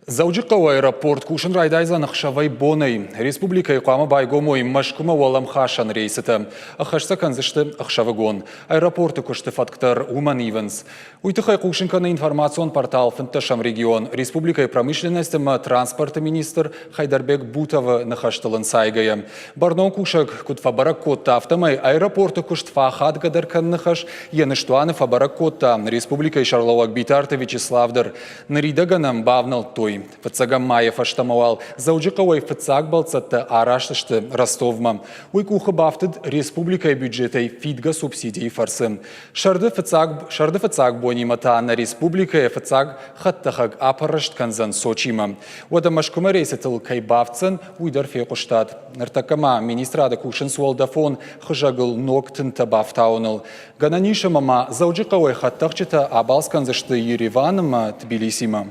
Заужиқау аэропорт кушын райдайза нақшавай бонай. Республика иқамы байгомой машкума валам хашан рейсіті. Ақашса канзышты ақшавагон. Аэропорты күшті фактор Уман Ивенс. Уйтықай кушынканы информацион портал Фынташам регион. Республика и промышленности транспорта министр Хайдарбек Бутова нахаштылын сайгая. Барнон кушак кут фабарак котта автомай аэропорты күшт фахат гадаркан нахаш еныштуаны фабарак котта. Республика и Шарловак Битарты Вячеславдар. Наридаганам бавнал той. Фыцагам Маев аштамавал. Заужиқауай фыцаг балцатты араштышты Ростовма. Уйкухы бафтыд республика и бюджетай фидга субсидии фарсы. Шарды фыцаг бонимата на республика и фыцаг хаттахаг апарашт канзан Сочима. Ода машкума рейсетыл кайбавцын уйдар фекуштад. Нартакама министрада кушын суалдафон хыжагыл ноктын табафтауныл. Гананиша мама заужиқауай хаттахчыта абалсканзышты Ереваныма Тбилисима.